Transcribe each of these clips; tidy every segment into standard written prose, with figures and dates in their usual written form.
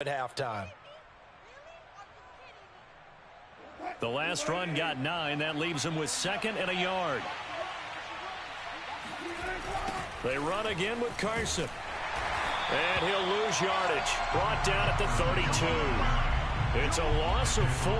at halftime. The last run got 9. That leaves him with 2nd and a yard. They run again with Carson. And he'll lose yardage. Brought down at the 32. It's a loss of 4.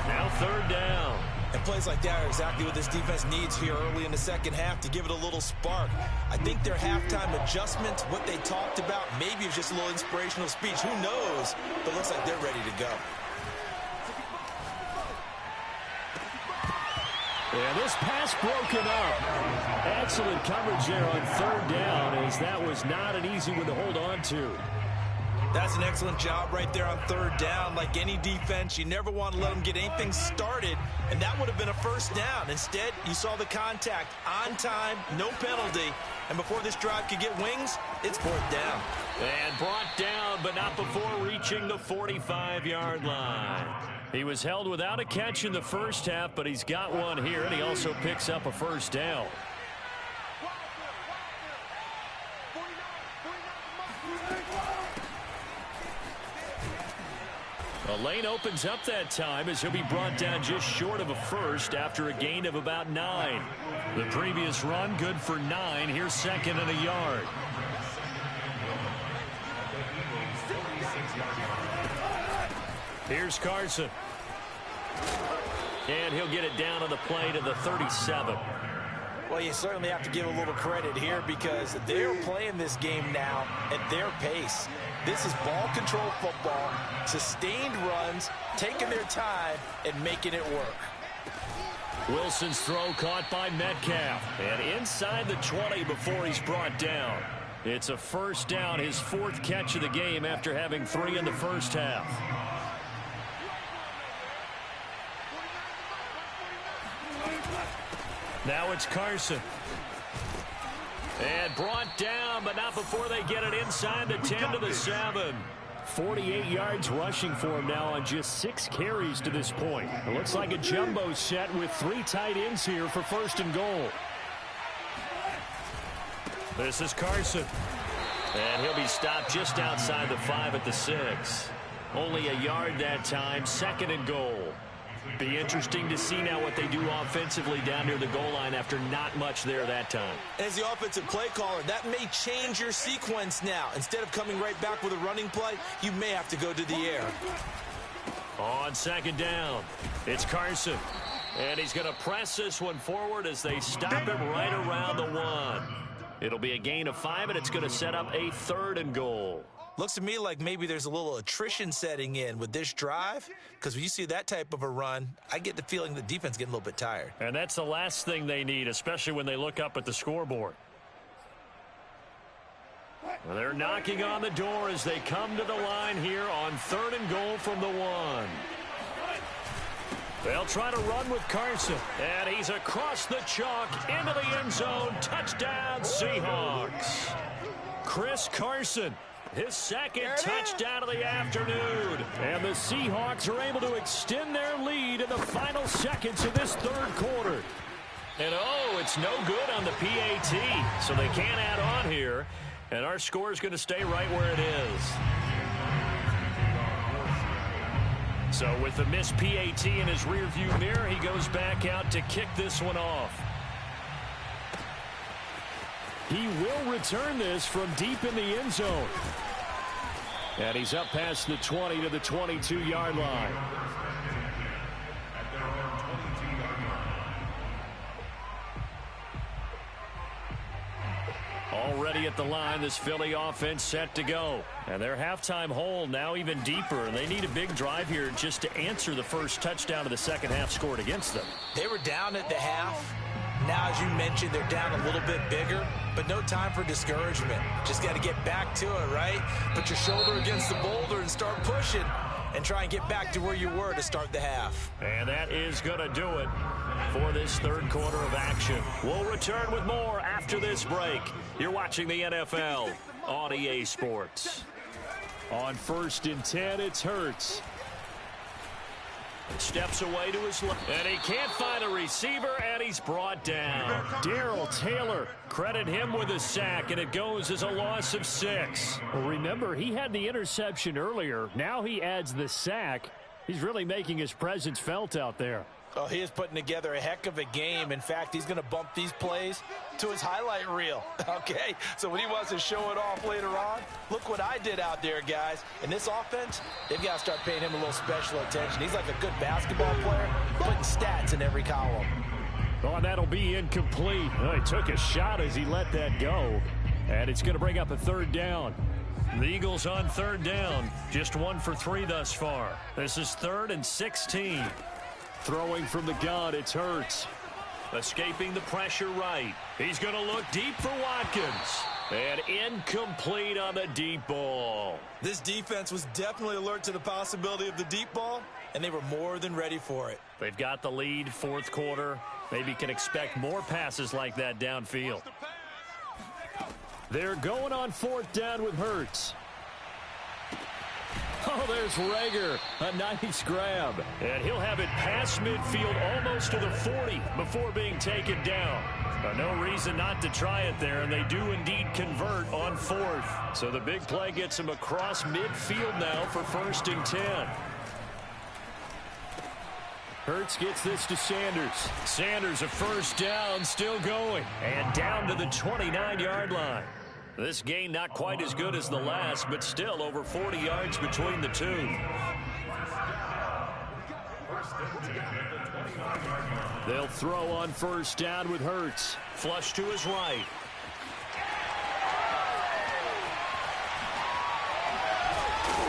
Now 3rd down. And plays like that are exactly what this defense needs here early in the second half to give it a little spark. I think their halftime adjustments, what they talked about, maybe it was just a little inspirational speech. Who knows? But it looks like they're ready to go. Yeah, this pass broken up. Excellent coverage there on 3rd down, as that was not an easy one to hold on to. That's an excellent job right there on 3rd down. Like any defense, you never want to let them get anything started, and that would have been a 1st down. Instead, you saw the contact on time, no penalty, and before this drive could get wings, it's 4th down. And brought down, but not before reaching the 45-yard line. He was held without a catch in the first half, but he's got one here, and he also picks up a 1st down. The lane opens up that time as he'll be brought down just short of a 1st after a gain of about 9. The previous run good for 9. Here's 2nd and a yard. Here's Carson. And he'll get it down on the play to the 37. Well, you certainly have to give a little credit here because they're playing this game now at their pace. This is ball control football, sustained runs, taking their time, and making it work. Wilson's throw caught by Metcalf. And inside the 20 before he's brought down. It's a 1st down, his 4th catch of the game after having 3 in the first half. Now it's Carson. And brought down, but not before they get it inside the 10 to the 7. 48 yards rushing for him now on just 6 carries to this point. It looks like a jumbo set with 3 tight ends here for 1st and goal. This is Carson. And he'll be stopped just outside the 5 at the 6. Only a yard that time, 2nd and goal. Be interesting to see now what they do offensively down near the goal line after not much there that time. As the offensive play caller, that may change your sequence now. Instead of coming right back with a running play, you may have to go to the air. On 2nd down, it's Carson. And he's going to press this one forward as they stop him right around the 1. It'll be a gain of 5, and it's going to set up a 3rd and goal. Looks to me like maybe there's a little attrition setting in with this drive, because when you see that type of a run, I get the feeling the defense getting a little bit tired. And that's the last thing they need, especially when they look up at the scoreboard. Well, they're knocking on the door as they come to the line here on 3rd and goal from the 1. They'll try to run with Carson, and he's across the chalk into the end zone. Touchdown, Seahawks. Chris Carson. His 2nd touchdown of the afternoon. And the Seahawks are able to extend their lead in the final seconds of this 3rd quarter. And oh, it's no good on the PAT. So they can't add on here. And our score is going to stay right where it is. So with the missed PAT in his rearview mirror, he goes back out to kick this one off. He will return this from deep in the end zone. And he's up past the 20 to the 22-yard line. Already at the line, this Philly offense set to go. And their halftime hole now even deeper. And they need a big drive here just to answer the first touchdown of the second half scored against them. They were down at the half. Now, as you mentioned, they're down a little bit bigger, but no time for discouragement. Just got to get back to it, right? Put your shoulder against the boulder and start pushing and try and get back to where you were to start the half. And that is going to do it for this 3rd quarter of action. We'll return with more after this break. You're watching the NFL on EA Sports. On 1st and 10, it's Hurts. Steps away to his left, and he can't find a receiver, and he's brought down. Darrell Taylor, credit him with a sack, and it goes as a loss of 6. Well, remember, he had the interception earlier. Now he adds the sack. He's really making his presence felt out there. Oh, he is putting together a heck of a game. In fact, he's going to bump these plays to his highlight reel. Okay, so when he wants to show it off later on, look what I did out there, guys. In this offense, they've got to start paying him a little special attention. He's like a good basketball player, putting stats in every column. Oh, and that'll be incomplete. Oh, he took a shot as he let that go. And it's going to bring up a 3rd down. The Eagles on 3rd down. Just 1 for 3 thus far. This is 3rd and 16. Throwing from the gun, it's Hurts. Escaping the pressure right. He's going to look deep for Watkins. And incomplete on the deep ball. This defense was definitely alert to the possibility of the deep ball, and they were more than ready for it. They've got the lead, 4th quarter. Maybe can expect more passes like that downfield. They're going on 4th down with Hurts. Oh, there's Rager. A nice grab. And he'll have it past midfield almost to the 40 before being taken down. No reason not to try it there, and they do indeed convert on 4th. So the big play gets him across midfield now for 1st and 10. Hurts gets this to Sanders. Sanders, a 1st down, still going. And down to the 29-yard line. This gain not quite as good as the last, but still over 40 yards between the two. They'll throw on 1st down with Hurts. Flush to his right.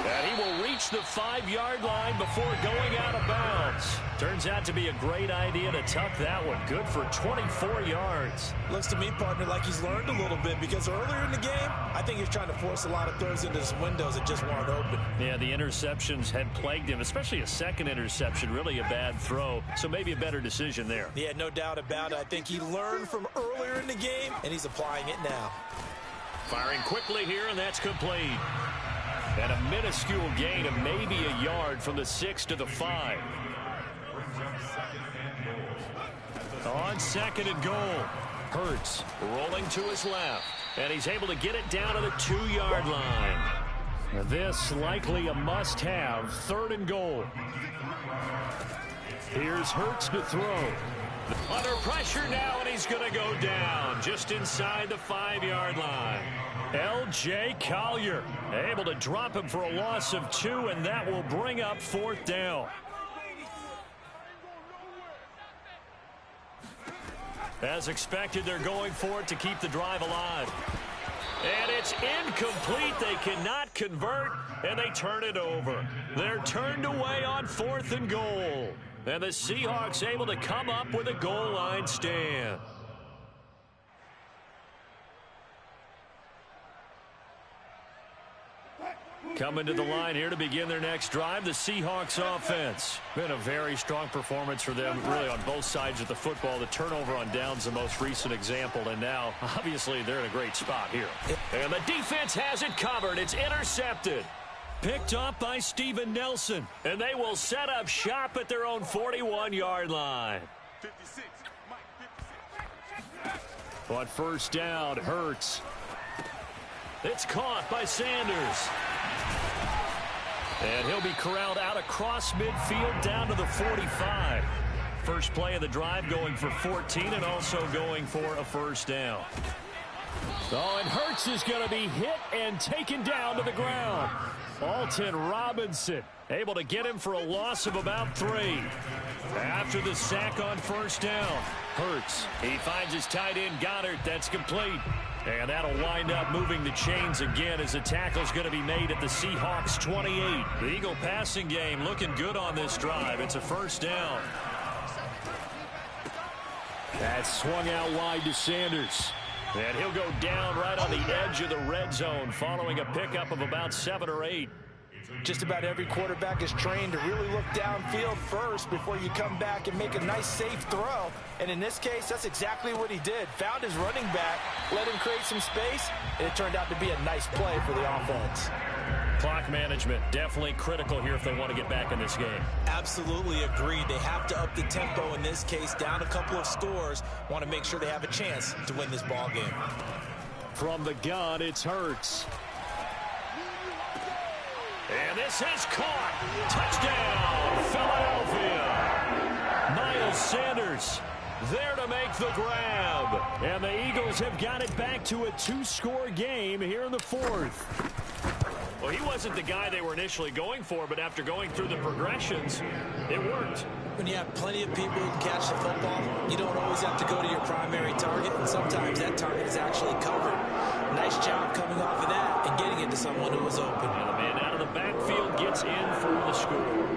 And he will reach the 5-yard line before going out of bounds. Turns out to be a great idea to tuck that one. Good for 24 yards. Looks to me, partner, like he's learned a little bit, because earlier in the game, I think he's trying to force a lot of throws into some windows that just weren't open. Yeah, the interceptions had plagued him, especially a 2nd interception, really a bad throw. So maybe a better decision there. Yeah, no doubt about it. I think he learned from earlier in the game, and he's applying it now. Firing quickly here, and that's complete. And a minuscule gain of maybe a yard from the 6 to the 5. On 2nd and goal. Hurts rolling to his left. And he's able to get it down to the 2-yard line. This likely a must-have. 3rd and goal. Here's Hurts to throw. Under pressure now, and he's going to go down just inside the 5-yard line. L.J. Collier able to drop him for a loss of 2, and that will bring up 4th down. As expected, they're going for it to keep the drive alive. And it's incomplete. They cannot convert, and they turn it over. They're turned away on 4th and goal. And the Seahawks able to come up with a goal line stand. Coming to the line here to begin their next drive, the Seahawks offense. Been a very strong performance for them, really, on both sides of the football. The turnover on downs, the most recent example, and now, obviously, they're in a great spot here. And the defense has it covered. It's intercepted. Picked up by Steven Nelson, and they will set up shop at their own 41-yard line. 56. On 1st down, Hurts. It's caught by Sanders. And he'll be corralled out across midfield down to the 45. First play of the drive going for 14 and also going for a 1st down. Oh, and Hurts is going to be hit and taken down to the ground. Alton Robinson able to get him for a loss of about 3. After the sack on 1st down, Hurts, he finds his tight end Goddard. That's complete. And that'll wind up moving the chains again as the tackle's going to be made at the Seahawks 28. The Eagle passing game looking good on this drive. It's a 1st down. That's swung out wide to Sanders. And he'll go down right on the edge of the red zone following a pickup of about 7 or 8. Just about every quarterback is trained to really look downfield first before you come back and make a nice, safe throw. And in this case, that's exactly what he did. Found his running back, let him create some space, and it turned out to be a nice play for the offense. Clock management definitely critical here if they want to get back in this game. Absolutely agreed. They have to up the tempo in this case, down a couple of scores. Want to make sure they have a chance to win this ball game. From the gun, it's Hurts. And this is caught. Touchdown, Philadelphia. Miles Sanders there to make the grab. And the Eagles have got it back to a 2-score game here in the fourth. Well, he wasn't the guy they were initially going for, but after going through the progressions, it worked. When you have plenty of people who can catch the football, you don't always have to go to your primary target, and sometimes that target is actually covered. Nice job coming off of that and getting it to someone who was open. And the man out of the backfield gets in for the score.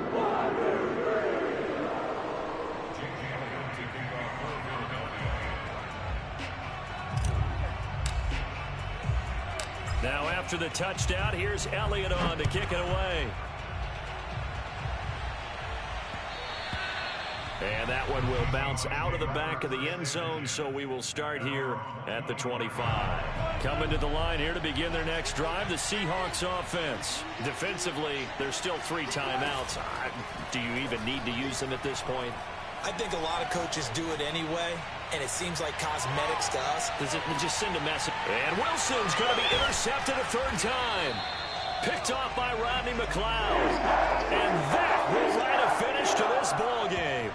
Now after the touchdown, here's Elliott on to kick it away. And that one will bounce out of the back of the end zone, so we will start here at the 25. Coming to the line here to begin their next drive, the Seahawks offense. Defensively, there's still 3 timeouts. Do you even need to use them at this point? I think a lot of coaches do it anyway, and it seems like cosmetics to us. Does it just send a message? And Wilson's going to be intercepted a 3rd time. Picked off by Rodney McLeod. And that will write a finish to this ball game.